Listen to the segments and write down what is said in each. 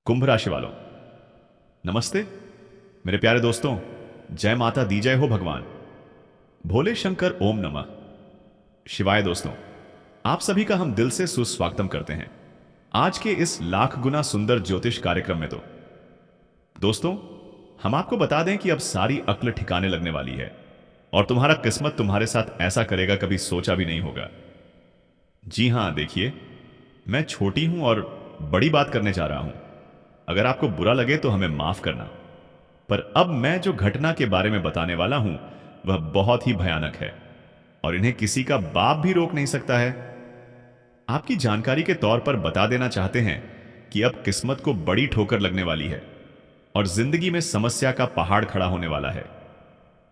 कुंभ राशि वालों, नमस्ते। मेरे प्यारे दोस्तों, जय माता दी, जय हो भगवान भोले शंकर, ओम नमः शिवाय। दोस्तों, आप सभी का हम दिल से सुस्वागतम करते हैं आज के इस लाख गुना सुंदर ज्योतिष कार्यक्रम में। तो दोस्तों, हम आपको बता दें कि अब सारी अक्ल ठिकाने लगने वाली है और तुम्हारा किस्मत तुम्हारे साथ ऐसा करेगा कभी सोचा भी नहीं होगा। जी हां, देखिए, मैं छोटी हूं और बड़ी बात करने जा रहा हूं। अगर आपको बुरा लगे तो हमें माफ करना, पर अब मैं जो घटना के बारे में बताने वाला हूं वह बहुत ही भयानक है और इन्हें किसी का बाप भी रोक नहीं सकता है। आपकी जानकारी के तौर पर बता देना चाहते हैं कि अब किस्मत को बड़ी ठोकर लगने वाली है और जिंदगी में समस्या का पहाड़ खड़ा होने वाला है।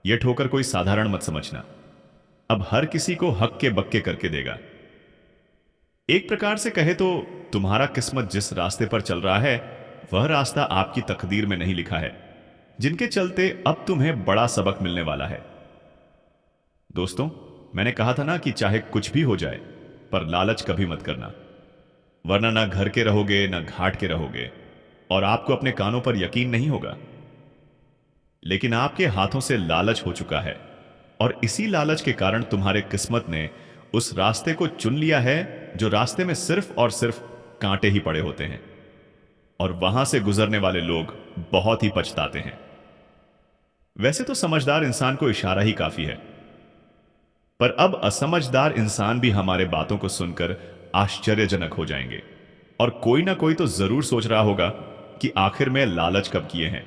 यह ठोकर कोई साधारण मत समझना, अब हर किसी को हक्के बक्के करके देगा। एक प्रकार से कहे तो तुम्हारा किस्मत जिस रास्ते पर चल रहा है वह रास्ता आपकी तकदीर में नहीं लिखा है, जिनके चलते अब तुम्हें बड़ा सबक मिलने वाला है। दोस्तों, मैंने कहा था ना कि चाहे कुछ भी हो जाए पर लालच कभी मत करना, वरना ना घर के रहोगे ना घाट के रहोगे और आपको अपने कानों पर यकीन नहीं होगा। लेकिन आपके हाथों से लालच हो चुका है और इसी लालच के कारण तुम्हारे किस्मत ने उस रास्ते को चुन लिया है जो रास्ते में सिर्फ और सिर्फ कांटे ही पड़े होते हैं और वहां से गुजरने वाले लोग बहुत ही पछताते हैं। वैसे तो समझदार इंसान को इशारा ही काफी है, पर अब असमझदार इंसान भी हमारे बातों को सुनकर आश्चर्यजनक हो जाएंगे और कोई ना कोई तो जरूर सोच रहा होगा कि आखिर में लालच कब किए हैं।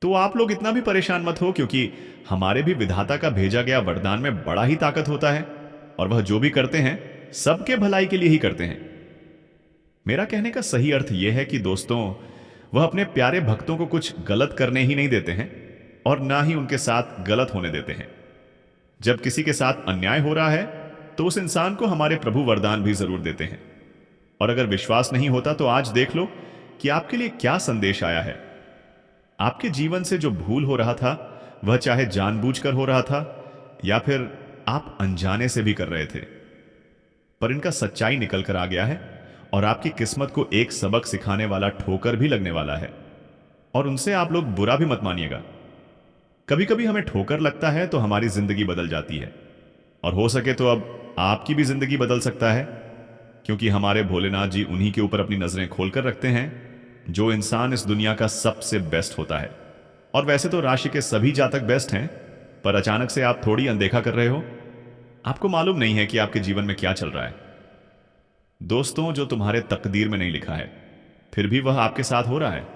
तो आप लोग इतना भी परेशान मत हो, क्योंकि हमारे भी विधाता का भेजा गया वरदान में बड़ा ही ताकत होता है और वह जो भी करते हैं सबके भलाई के लिए ही करते हैं। मेरा कहने का सही अर्थ यह है कि दोस्तों, वह अपने प्यारे भक्तों को कुछ गलत करने ही नहीं देते हैं और ना ही उनके साथ गलत होने देते हैं। जब किसी के साथ अन्याय हो रहा है तो उस इंसान को हमारे प्रभु वरदान भी जरूर देते हैं। और अगर विश्वास नहीं होता तो आज देख लो कि आपके लिए क्या संदेश आया है। आपके जीवन से जो भूल हो रहा था वह चाहे जानबूझकर हो रहा था या फिर आप अनजाने से भी कर रहे थे, पर इनका सच्चाई निकल कर आ गया है और आपकी किस्मत को एक सबक सिखाने वाला ठोकर भी लगने वाला है। और उनसे आप लोग बुरा भी मत मानिएगा। कभी कभी हमें ठोकर लगता है तो हमारी जिंदगी बदल जाती है और हो सके तो अब आपकी भी जिंदगी बदल सकता है, क्योंकि हमारे भोलेनाथ जी उन्हीं के ऊपर अपनी नजरें खोलकर रखते हैं जो इंसान इस दुनिया का सबसे बेस्ट होता है। और वैसे तो राशि के सभी जातक बेस्ट हैं, पर अचानक से आप थोड़ी अनदेखा कर रहे हो। आपको मालूम नहीं है कि आपके जीवन में क्या चल रहा है। दोस्तों, जो तुम्हारे तकदीर में नहीं लिखा है फिर भी वह आपके साथ हो रहा है।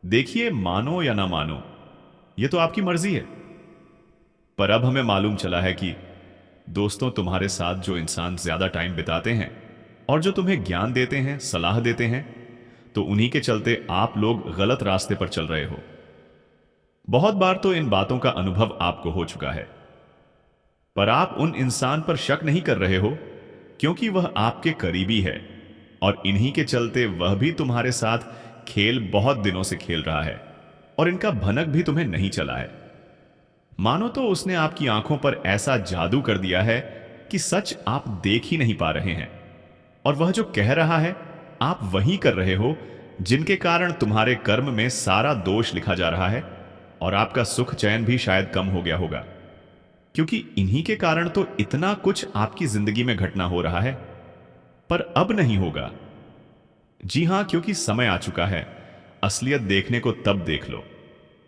देखिए, मानो या ना मानो यह तो आपकी मर्जी है, पर अब हमें मालूम चला है कि दोस्तों, तुम्हारे साथ जो इंसान ज्यादा टाइम बिताते हैं और जो तुम्हें ज्ञान देते हैं, सलाह देते हैं, तो उन्हीं के चलते आप लोग गलत रास्ते पर चल रहे हो। बहुत बार तो इन बातों का अनुभव आपको हो चुका है, पर आप उन इंसान पर शक नहीं कर रहे हो क्योंकि वह आपके करीबी है और इन्हीं के चलते वह भी तुम्हारे साथ खेल बहुत दिनों से खेल रहा है और इनका भनक भी तुम्हें नहीं चला है। मानो तो उसने आपकी आंखों पर ऐसा जादू कर दिया है कि सच आप देख ही नहीं पा रहे हैं और वह जो कह रहा है आप वही कर रहे हो, जिनके कारण तुम्हारे कर्म में सारा दोष लिखा जा रहा है और आपका सुख चैन भी शायद कम हो गया होगा, क्योंकि इन्हीं के कारण तो इतना कुछ आपकी जिंदगी में घटना हो रहा है। पर अब नहीं होगा। जी हां, क्योंकि समय आ चुका है असलियत देखने को, तब देख लो।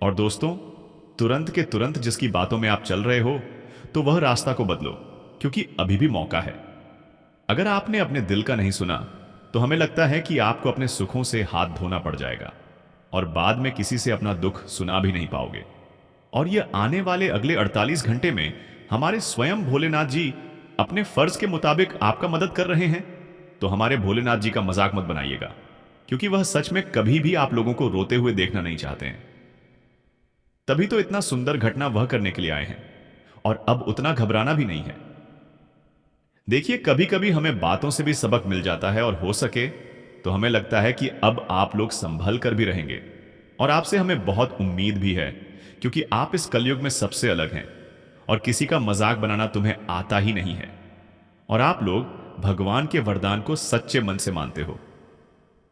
और दोस्तों, तुरंत के तुरंत जिसकी बातों में आप चल रहे हो तो वह रास्ता को बदलो, क्योंकि अभी भी मौका है। अगर आपने अपने दिल का नहीं सुना तो हमें लगता है कि आपको अपने सुखों से हाथ धोना पड़ जाएगा और बाद में किसी से अपना दुख सुना भी नहीं पाओगे। और यह आने वाले अगले 48 घंटे में हमारे स्वयं भोलेनाथ जी अपने फर्ज के मुताबिक आपका मदद कर रहे हैं। तो हमारे भोलेनाथ जी का मजाक मत बनाइएगा, क्योंकि वह सच में कभी भी आप लोगों को रोते हुए देखना नहीं चाहते हैं। तभी तो इतना सुंदर घटना वह करने के लिए आए हैं और अब उतना घबराना भी नहीं है। देखिए, कभी कभी हमें बातों से भी सबक मिल जाता है और हो सके तो हमें लगता है कि अब आप लोग संभल कर भी रहेंगे और आपसे हमें बहुत उम्मीद भी है, क्योंकि आप इस कलयुग में सबसे अलग हैं और किसी का मजाक बनाना तुम्हें आता ही नहीं है और आप लोग भगवान के वरदान को सच्चे मन से मानते हो।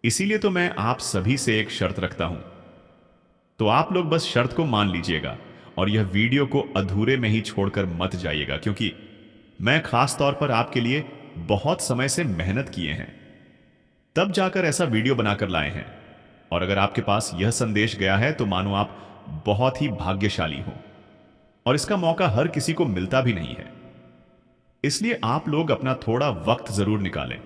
इसीलिए तो मैं आप सभी से एक शर्त रखता हूं। तो आप लोग बस शर्त को मान लीजिएगा और यह वीडियो को अधूरे में ही छोड़कर मत जाइएगा, क्योंकि मैं खास तौर पर आपके लिए बहुत समय से मेहनत किए हैं, तब जाकर ऐसा वीडियो बनाकर लाए हैं। और अगर आपके पास यह संदेश गया है तो मानो आप बहुत ही भाग्यशाली हो, और इसका मौका हर किसी को मिलता भी नहीं है। इसलिए आप लोग अपना थोड़ा वक्त जरूर निकालें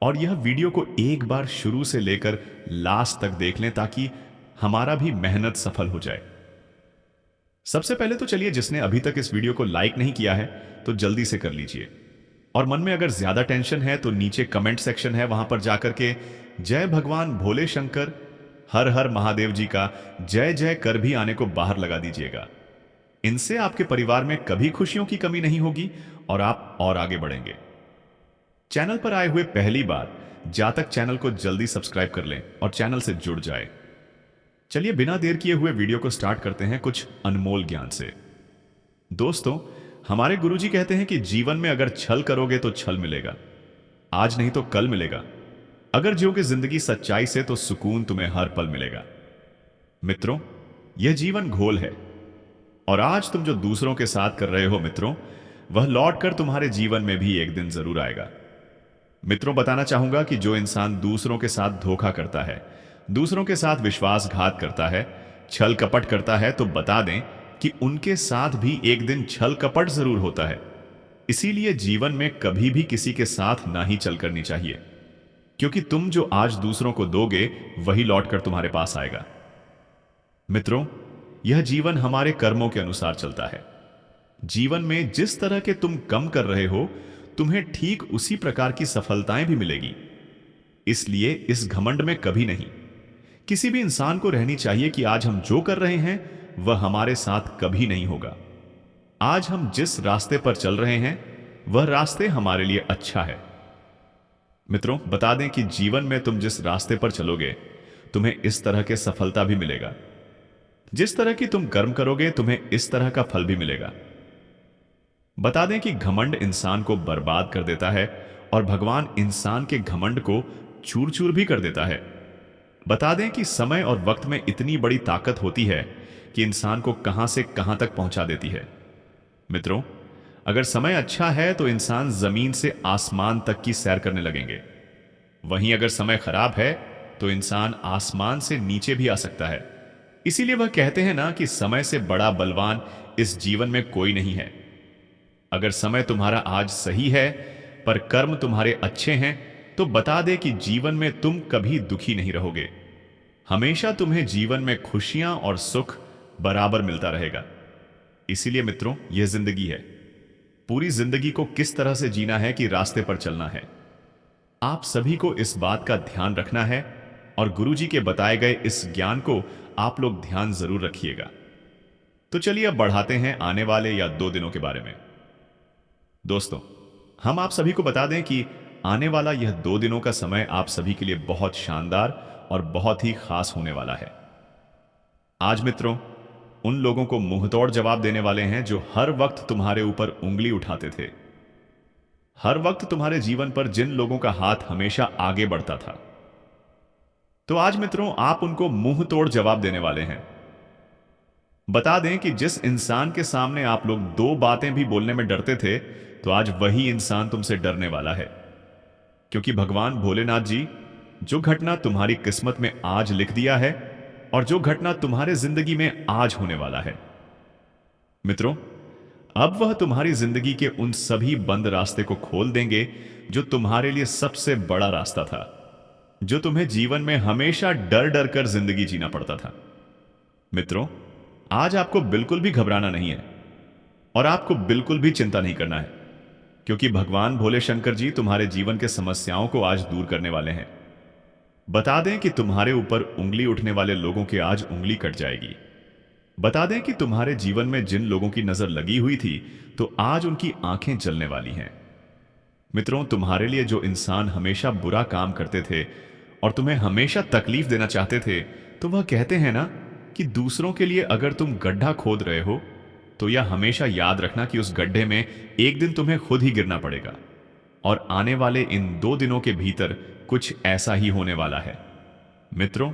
और यह वीडियो को एक बार शुरू से लेकर लास्ट तक देख लें, ताकि हमारा भी मेहनत सफल हो जाए। सबसे पहले तो चलिए, जिसने अभी तक इस वीडियो को लाइक नहीं किया है तो जल्दी से कर लीजिए। और मन में अगर ज्यादा टेंशन है तो नीचे कमेंट सेक्शन है, वहां पर जाकर के जय भगवान भोले शंकर हर हर महादेव जी का जय जय कर भी आने को बाहर लगा दीजिएगा। इनसे आपके परिवार में कभी खुशियों की कमी नहीं होगी और आप और आगे बढ़ेंगे। चैनल पर आए हुए पहली बार जातक चैनल को जल्दी सब्सक्राइब कर लें और चैनल से जुड़ जाए। चलिए बिना देर किए हुए वीडियो को स्टार्ट करते हैं कुछ अनमोल ज्ञान से। दोस्तों, हमारे गुरुजी कहते हैं कि जीवन में अगर छल करोगे तो छल मिलेगा, आज नहीं तो कल मिलेगा। अगर जियोगे जिंदगी सच्चाई से तो सुकून तुम्हें हर पल मिलेगा। मित्रों, यह जीवन घोल है और आज तुम जो दूसरों के साथ कर रहे हो मित्रों, वह लौटकर तुम्हारे जीवन में भी एक दिन जरूर आएगा। मित्रों, बताना चाहूंगा कि जो इंसान दूसरों के साथ धोखा करता है, दूसरों के साथ विश्वासघात करता है, छल कपट करता है, तो बता दें कि उनके साथ भी एक दिन छल कपट जरूर होता है। इसीलिए जीवन में कभी भी किसी के साथ ना ही छल करनी चाहिए, क्योंकि तुम जो आज दूसरों को दोगे वही लौटकर तुम्हारे पास आएगा। मित्रों, यह जीवन हमारे कर्मों के अनुसार चलता है। जीवन में जिस तरह के तुम कम कर रहे हो, तुम्हें ठीक उसी प्रकार की सफलताएं भी मिलेगी। इसलिए इस घमंड में कभी नहीं। किसी भी इंसान को रहनी चाहिए कि आज हम जो कर रहे हैं वह हमारे साथ कभी नहीं होगा। आज हम जिस रास्ते पर चल रहे हैं वह रास्ते हमारे लिए अच्छा है। मित्रों, बता दें कि जीवन में तुम जिस रास्ते पर चलोगे तुम्हें इस तरह के सफलता भी मिलेगा। जिस तरह की तुम कर्म करोगे तुम्हें इस तरह का फल भी मिलेगा। बता दें कि घमंड इंसान को बर्बाद कर देता है और भगवान इंसान के घमंड को चूर चूर भी कर देता है। बता दें कि समय और वक्त में इतनी बड़ी ताकत होती है कि इंसान को कहां से कहां तक पहुंचा देती है। मित्रों, अगर समय अच्छा है तो इंसान जमीन से आसमान तक की सैर करने लगेंगे। वहीं अगर समय खराब है तो इंसान आसमान से नीचे भी आ सकता है। इसीलिए वह कहते हैं ना कि समय से बड़ा बलवान इस जीवन में कोई नहीं है। अगर समय तुम्हारा आज सही है पर कर्म तुम्हारे अच्छे हैं तो बता दे कि जीवन में तुम कभी दुखी नहीं रहोगे। हमेशा तुम्हें जीवन में खुशियां और सुख बराबर मिलता रहेगा। इसीलिए मित्रों, यह जिंदगी है। पूरी जिंदगी को किस तरह से जीना है कि रास्ते पर चलना है। आप सभी को इस बात का ध्यान रखना है और गुरुजी के बताए गए इस ज्ञान को आप लोग ध्यान जरूर रखिएगा। तो चलिए अब बढ़ाते हैं आने वाले या 2 दिनों के बारे में। दोस्तों, हम आप सभी को बता दें कि आने वाला यह 2 दिनों का समय आप सभी के लिए बहुत शानदार और बहुत ही खास होने वाला है। आज मित्रों, उन लोगों को मुंहतोड़ जवाब देने वाले हैं जो हर वक्त तुम्हारे ऊपर उंगली उठाते थे। हर वक्त तुम्हारे जीवन पर जिन लोगों का हाथ हमेशा आगे बढ़ता था, तो आज मित्रों आप उनको मुंहतोड़ जवाब देने वाले हैं। बता दें कि जिस इंसान के सामने आप लोग 2 बातें भी बोलने में डरते थे, तो आज वही इंसान तुमसे डरने वाला है। क्योंकि भगवान भोलेनाथ जी जो घटना तुम्हारी किस्मत में आज लिख दिया है और जो घटना तुम्हारे जिंदगी में आज होने वाला है, मित्रों, अब वह तुम्हारी जिंदगी के उन सभी बंद रास्ते को खोल देंगे जो तुम्हारे लिए सबसे बड़ा रास्ता था, जो तुम्हें जीवन में हमेशा डर डर कर जिंदगी जीना पड़ता था। मित्रों, आज आपको बिल्कुल भी घबराना नहीं है और आपको बिल्कुल भी चिंता नहीं करना है, क्योंकि भगवान भोले शंकर जी तुम्हारे जीवन के समस्याओं को आज दूर करने वाले हैं। बता दें कि तुम्हारे ऊपर उंगली उठने वाले लोगों की आज उंगली कट जाएगी। बता दें कि तुम्हारे जीवन में जिन लोगों की नजर लगी हुई थी, तो आज उनकी आंखें जलने वाली हैं। मित्रों, तुम्हारे लिए जो इंसान हमेशा बुरा काम करते थे और तुम्हें हमेशा तकलीफ देना चाहते थे, तो वह कहते हैं ना कि दूसरों के लिए अगर तुम गड्ढा खोद रहे हो तो यह हमेशा याद रखना कि उस गड्ढे में एक दिन तुम्हें खुद ही गिरना पड़ेगा। और आने वाले इन 2 दिनों के भीतर कुछ ऐसा ही होने वाला है। मित्रों,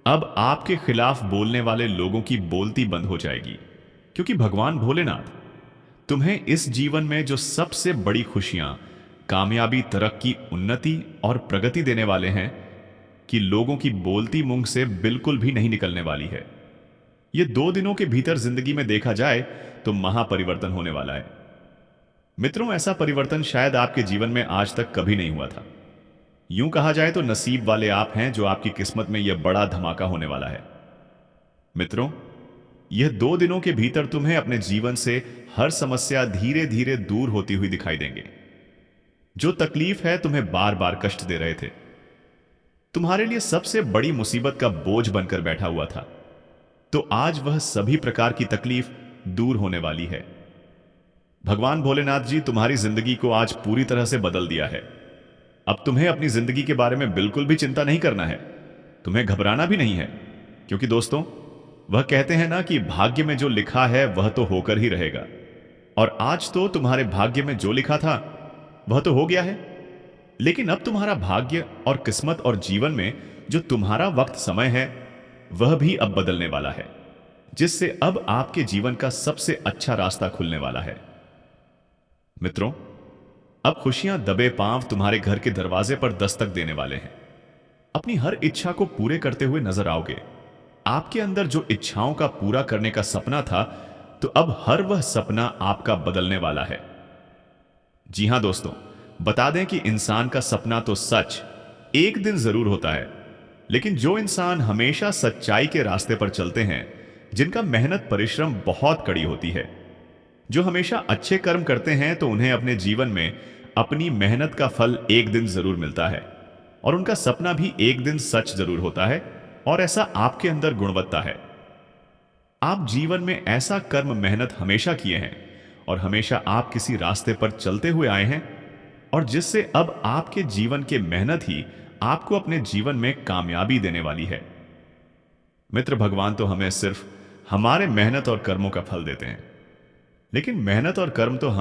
अब आपके खिलाफ बोलने वाले लोगों की बोलती बंद हो जाएगी, क्योंकि भगवान भोलेनाथ तुम्हें इस जीवन में जो सबसे बड़ी खुशियां, कामयाबी, तरक्की, उन्नति और प्रगति देने वाले हैं, कि लोगों की बोलती मुंह से बिल्कुल भी नहीं निकलने वाली है। ये 2 दिनों के भीतर जिंदगी में देखा जाए तो महापरिवर्तन होने वाला है। मित्रों, ऐसा परिवर्तन शायद आपके जीवन में आज तक कभी नहीं हुआ था। यूं कहा जाए तो नसीब वाले आप हैं जो आपकी किस्मत में यह बड़ा धमाका होने वाला है। मित्रों, यह 2 दिनों के भीतर तुम्हें अपने जीवन से हर समस्या धीरे धीरे दूर होती हुई दिखाई देंगे। जो तकलीफ है तुम्हें बार बार कष्ट दे रहे थे, तुम्हारे लिए सबसे बड़ी मुसीबत का बोझ बनकर बैठा हुआ था, तो आज वह सभी प्रकार की तकलीफ दूर होने वाली है। भगवान भोलेनाथ जी तुम्हारी जिंदगी को आज पूरी तरह से बदल दिया है। अब तुम्हें अपनी जिंदगी के बारे में बिल्कुल भी चिंता नहीं करना है, तुम्हें घबराना भी नहीं है, क्योंकि दोस्तों, वह कहते हैं ना कि भाग्य में जो लिखा है वह तो होकर ही रहेगा। और आज तो तुम्हारे भाग्य में जो लिखा था वह तो हो गया है, लेकिन अब तुम्हारा भाग्य और किस्मत और जीवन में जो तुम्हारा वक्त समय है वह भी अब बदलने वाला है, जिससे अब आपके जीवन का सबसे अच्छा रास्ता खुलने वाला है। मित्रों, अब खुशियां दबे पांव तुम्हारे घर के दरवाजे पर दस्तक देने वाले हैं। अपनी हर इच्छा को पूरे करते हुए नजर आओगे। आपके अंदर जो इच्छाओं का पूरा करने का सपना था, तो अब हर वह सपना आपका बदलने वाला है। जी हां दोस्तों, बता दें कि इंसान का सपना तो सच एक दिन जरूर होता है, लेकिन जो इंसान हमेशा सच्चाई के रास्ते पर चलते हैं, जिनका मेहनत परिश्रम बहुत कड़ी होती है, जो हमेशा अच्छे कर्म करते हैं, तो उन्हें अपने जीवन में अपनी मेहनत का फल एक दिन जरूर मिलता है और उनका सपना भी एक दिन सच जरूर होता है। और ऐसा आपके अंदर गुणवत्ता है। आप जीवन में ऐसा कर्म मेहनत हमेशा किए हैं और हमेशा आप किसी रास्ते पर चलते हुए आए हैं, और जिससे अब आपके जीवन के मेहनत ही आपको अपने जीवन में कामयाबी देने वाली है। मित्र, भगवान तो हमें सिर्फ हमारे मेहनत और कर्मों का फल देते हैं, लेकिन मेहनत और कर्म तो हम